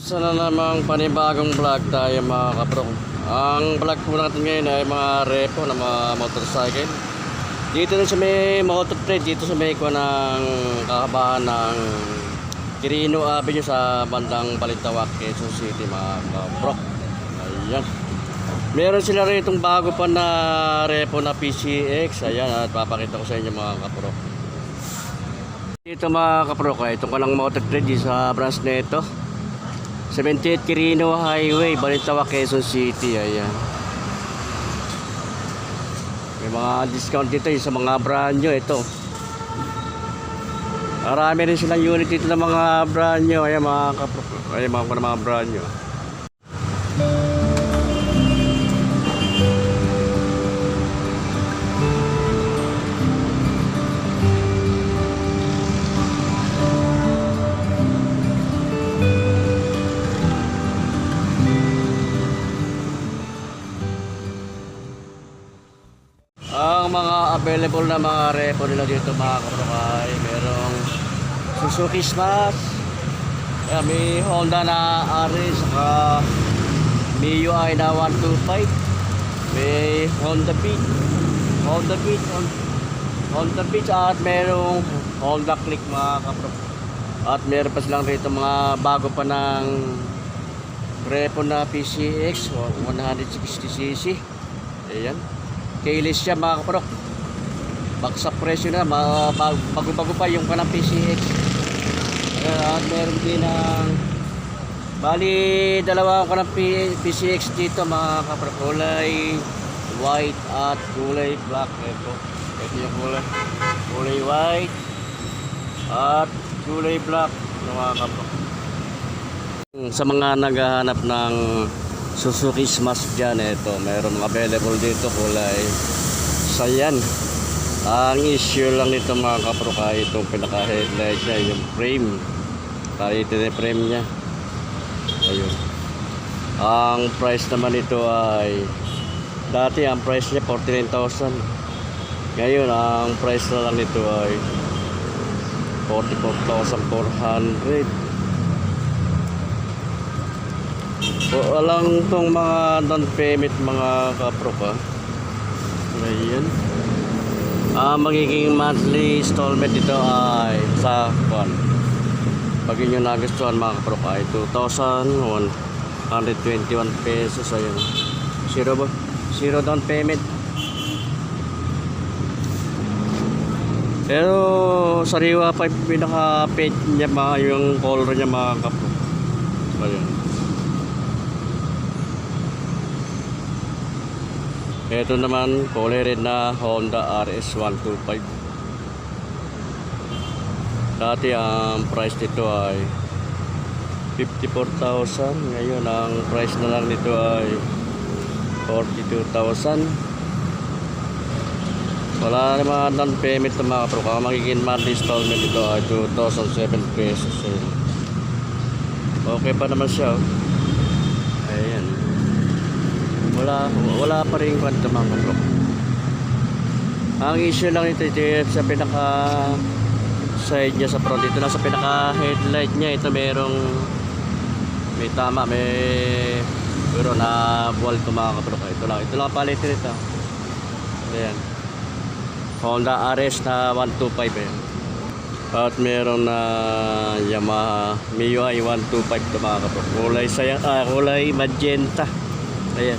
Sana namang panibagong vlog tayo mga kapro. Ang vlog po natin ngayon ay mga repo na mga motorcycle. Dito rin sa may motor trade, dito sa may ko ng kahabaan ng Quirino Avenue sa bandang Balintawak, Quezon City mga kapro. Ayan. Meron sila rin itong bago pa na repo na PCX. Ayan, at papakita ko sa inyo mga kapro. Dito mga kapro, ito ko lang motor trade sa branch nito. 78 Quirino Highway, Balintawak, Quezon City. Ayan. May mga discount dito sa mga brand new. Ito. Marami rin silang unit dito ng mga brand new. Ayan mga kapro. Ayan mga brand new. Ang mga available na mga repo nila dito mga kaprokay, merong Suzuki Smash, may Honda na Aris, saka MIUI na 125, may Honda Beat at merong Honda Click mga kaprokay. At meron pa silang rito mga bago pa ng repo na PCX 160cc. Ayan. Keyless siya mga kaprok. Baksak presyo na, bago-bago pa yung kanang PCX. At meron din ng bali dalawang kanang PCX dito mga kaprok. Kulay white at kulay black. Ito yung kulay white at kulay black mga kaprok. Sa mga naghahanap ng Suzuki Smash dyan, ito meron available dito kulay cyan. Ang issue lang nito mga kapro, kahit itong pinaka headlight nya, yung frame, kahit ito yung frame nya. Ayun. Ang price naman nito ay, dati ang price nya 49,000, ngayon ang price na lang nito ay 44,400. Walang tong mga down payment mga kapro pa. Ayan. Magiging monthly installment dito ay sa pag inyo nagustuhan mga kapro ay 2,121 pesos. Ayan. Zero down payment. Pero sariwa pa yung pinaka-page niya mga yung color niya mga kapro. Ayan. Ito naman, kulay red na Honda RS 125. Dati ang price nito ay 54,000. Ngayon ang price na lang nito ay 42,000. Wala naman down payment na mga kapro. Ang magiging monthly installment nito ay 2,007 pesos. Okay pa naman siya. Ayan. Wala pa rin kwento mga kapro. Ang issue lang ito sa pinaka side nya sa front. Ito lang sa pinaka headlight nya. Ito may pero na buwal ito mga kapro. Ito lang palit nito. Ayan. Honda RS na 125 eh. At meron na Yamaha MIUI 125 ito mga kapro. Kulay magenta. Ayan.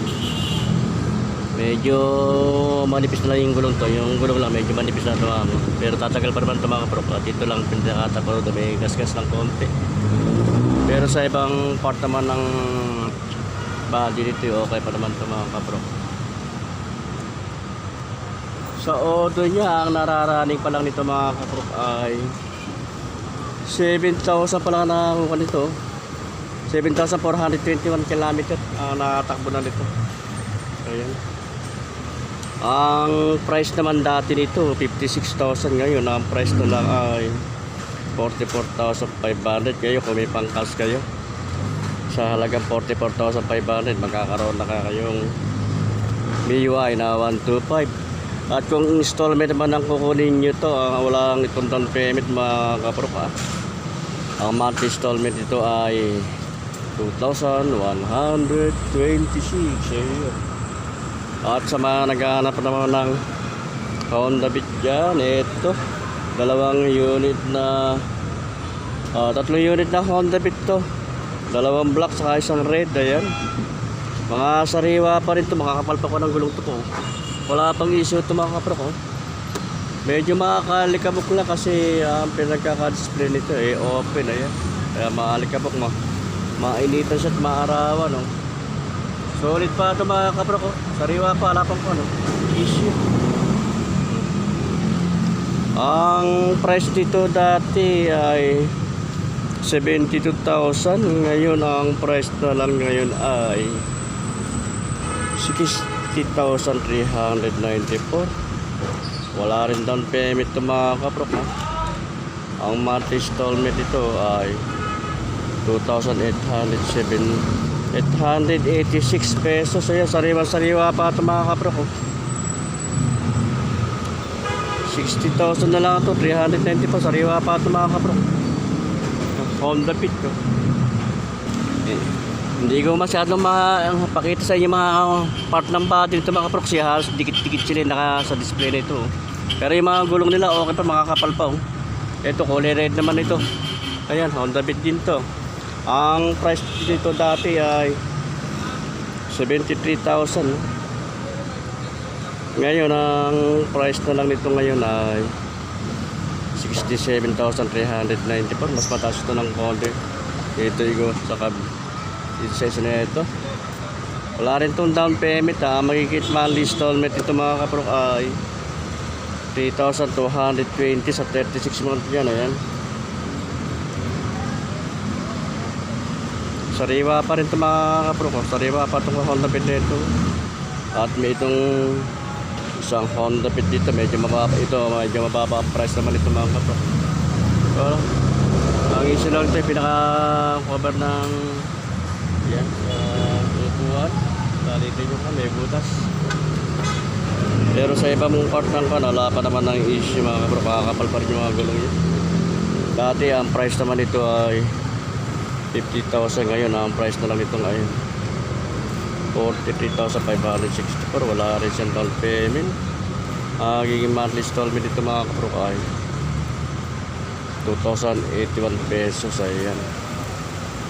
Medyo manipis na lang yung gulong to. Yung gulong lang medyo manipis na ito. Pero tatagal pa naman ito mga kapro. At ito lang pinakatapos. May gas-gas lang konti. Pero sa ibang part naman ng body dito, okay pa naman ito mga kapro. Sa auto niya, ang nararaning pa lang nito mga kapro ay 7,000 pa lang nakuha nito. 7,421 km ang nakatakbo na nito. Ayan. Ang price naman dati nito 56,000. Ngayon ang price na lang ay 44,500. Kayo kung may pangkas kayo sa halagang 44,500 magkakaroon na kayong MIUI na 125. At kung installment naman ang kukunin nyo to, walang itong down payment mga kapro pa. Ang monthly installment ito ay 2,126. Ayun. At sa mga naghahanap naman ng Honda Beat dyan, ito. Tatlong unit na Honda Beat to. Dalawang black saka isang red. Ayan. Mga sariwa pa rin to. Makakapal pa ko ng gulong to po. Wala pang issue ito mga kapro ko. Medyo makakalikabok lang kasi ang pinagkaka-display nito open. Ayan. Kaya makalikabok mo. Mainitan siya at maarawan. No? Solid pa ito mga kapro ko. Sariwa pa. Wala pang issue. Ang price dito dati ay 72,000. Ngayon ang price na lang ngayon ay 60,394. Wala rin down payment ito mga kaprok. Ang monthly installment ito ay 2,886 pesos. Ayan, sariwa pa ito mga kaprok. 60,000 na lang ito, 390 pa. Sariwa pa ito mga kaprok. Honda Beat ko. Hindi ko masyadong pakita sa inyo mga part ng body nito mga kaprok. Halos dikit-dikit sila naka sa display nito. Pero yung mga gulong nila okay pa, makakapal pa. Ito kulay red naman ito. Ayan, Honda Beat din to. Ang price dito dati ay 73,000. Ngayon ang price na lang nito ngayon ay 67,394. Mas mataas ito ng konti. Ito yung sa size na ito. Wala rin itong down payment. Magigit monthly installment ito mga kaprok ay 3,220 sa 36 months yan. Ayan. Sariwa pa rin ito mga kaprok. Sariwa pa itong Honda Beat nito. At may itong isang Honda Beat dito. Medyo mababa ang price naman ito mga kaprok. So, ang issue lang ito yung pinaka-cover ng yan, upuan. Dito yung may butas. Pero sa iba mong part ng wala pa naman ng issue mga kaprok. Kakapal pa rin yung mga gulong yun. Dati ang price naman ito ay 50,000. Ngayon ang price na lang ito ngayon 43,564. Wala rin siyang down payment. Giging monthly installment ito mga kaprok ay 2,081 pesos. Ayan.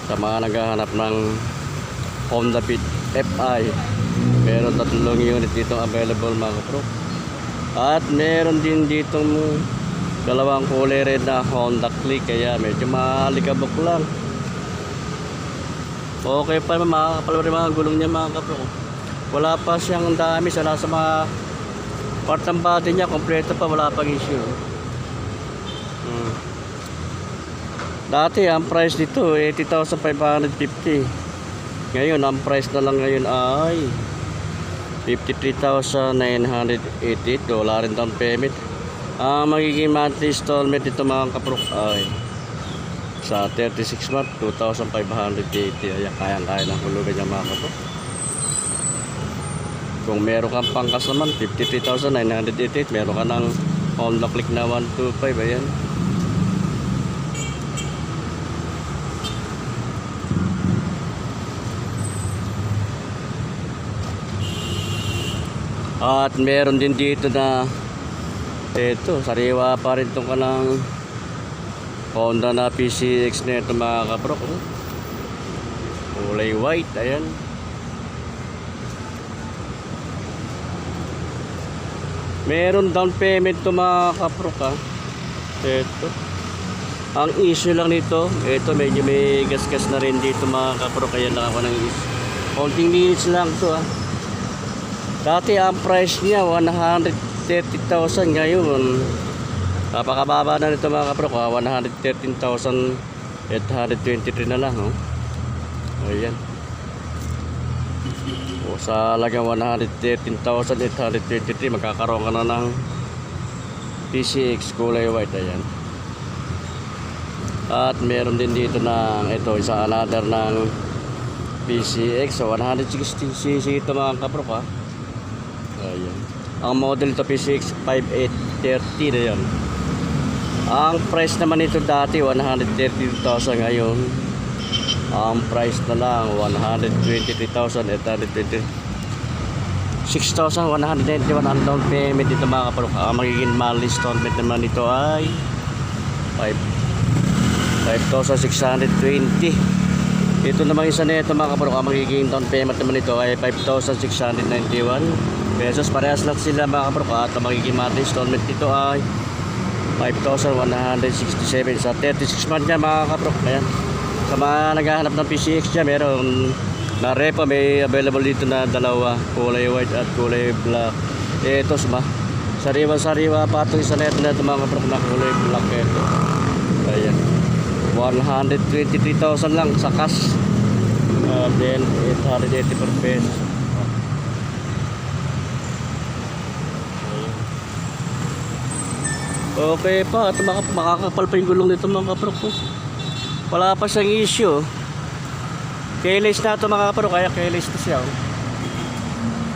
Sa mga naghahanap ng Honda Beat FI, meron 3 unit dito available mga kaprok. At meron din ditong dalawang kulay red na Honda Click. Kaya medyo malikabok lang. Okay pa, makakapal rin mga gulong niya mga kaprok. Wala pa siyang dami sa mga part ng body niya. Kompleto pa, wala pang issue. Dati ang price dito 80,550. Ngayon ang price na lang ngayon ay 53,988. Wala rin down payment. Magiging monthly installment ito mga kaprok ay sa 36 month 2,580. Ayan, kayang-kaya ng hulugan niya mga kaprok. Kung meron kang pangkas naman 53,988. Meron ka ng Honda Click na 125. Ayan. At meron din dito na ito, sariwa pa rin itong kanang Honda na PCX na ito mga kaprok. Kulay white. Ayan. Meron down payment ito mga kaprok. Ito. Ang issue lang nito, ito medyo may gas-gas na rin dito mga kaprok. Kaya nakakuha ng issue. Konting minutes lang ito Dati ang price niya 130,000. Ngayon napakababa na nito mga kaprok. 113,823 na lang. Ayan. Sa lagang 113,823 magkakaroon ka na ng PCX kulay white. Ayan. At meron din dito ng ito isa another ng PCX. So 160cc ito mga kaprok. Ayan. Ang model ito PCX 5830 na yan. Ang price naman ito dati 130,000. Ngayon Ang price na lang 123,820. 6,191 ang down payment dito mga kaprok. Ang magiging monthly installment naman nito ay 5,620. Ito naman isa nito mga kaprok. Ang magiging down payment naman nito ay 5,691 pesos. Parehas lang sila mga kaprok. At ang magiging monthly installment nito ay 5,167 sa 36 months niya mga kaprok. Ayan. Sa mga naghahanap ng PCX niya, meron na repo, may available dito na dalawa, kulay white at kulay black. Ito sariwa-sariwa pa itong isa neto na ito mga kaprok na kulay black ito. Ayan, 123,000 lang sa cash. Then 884 pesos. Okay pa, at makakapal pa yung gulong nito mga kaprok. Wala pa siyang issue. Keyless na ito mga kaprok, kaya keyless na siya.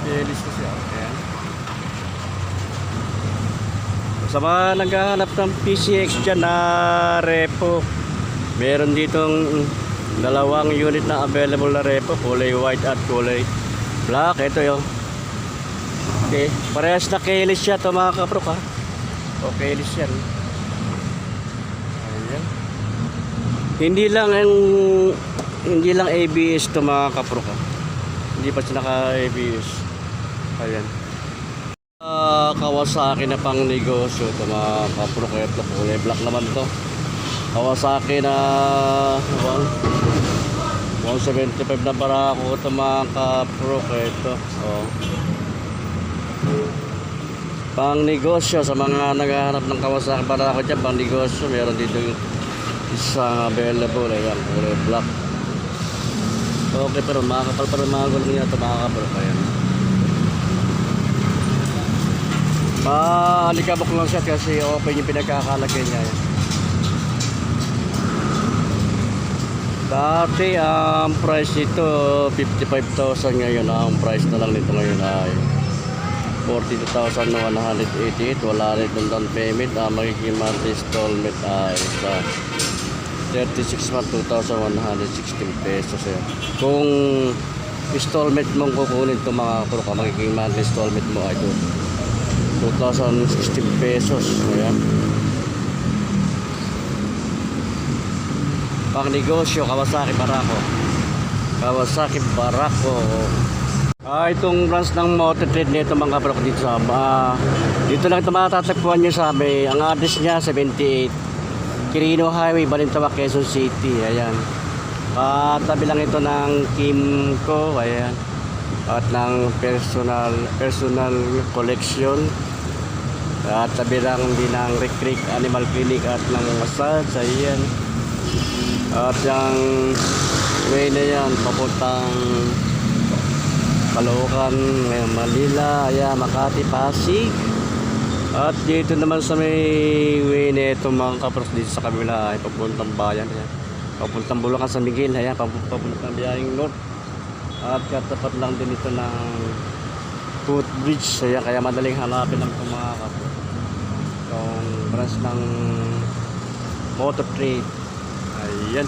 Keyless na siya. Ayan. Sa mga naghahanap ng PCX dyan na repo, meron ditong dalawang unit na available na repo, kulay white at kulay black. Ito yun. Okay, parehas na keyless siya ito mga kaprok ha. O keyless yan. Ayan. Hindi lang ABS to mga kaprok ha. Hindi pa siya naka ABS. Ayan. Kawasaki na pang negosyo to mga kaprok. Ito kulay black naman to. Kawasaki na 175 na barako to mga kaprok. Ito pang negosyo sa mga naghahanap ng Kawasaki barako dyan. Pang negosyo meron dito yung isang available. Ayan kulay black. Okay, pero makakapal pa rin mga gulong niya ito mga kaprok. Ayan. Alikabok lang siya kasi open yung pinagkakalagay niya. Ayan. Dati ang price nito 55,000, ngayon ang price na lang nito ngayon ay 42,188. Wala rin itong down payment. Magiging monthly installment ay sa 36 month 2,116 pesos. Kung installment mong kukunin ito mga kaprok, magiging monthly installment mo ay 2,016 pesos. Ayan. Pang negosyo, Kawasaki barako. Kawasaki barako. Itong branch ng Mototrade nito mga kaprok dito sa dito lang ito matatagpuan nyo sa may, ang address niya 78 Quirino Highway, Balintawak, Quezon City. Ayan. Tabi lang ito ng Kimco. Ayan. At ng personal collection. At tabi lang din ng Rick Animal Clinic at ng massage. Ayan. At yung way na yan papuntang Caloocan, Manila, ayan, Makati, Pasig. At dito naman sa may way na ito mga kaprok dito sa kabila ay papuntang bayan. Ayan. Papuntang Bulacan, San Miguel. Ayan, papuntang biyaheng north. At katapat lang din ito ng footbridge. Ayan, kaya madaling hanapin ng mga kaprok. Yung branch ng Mototrade. Ayan.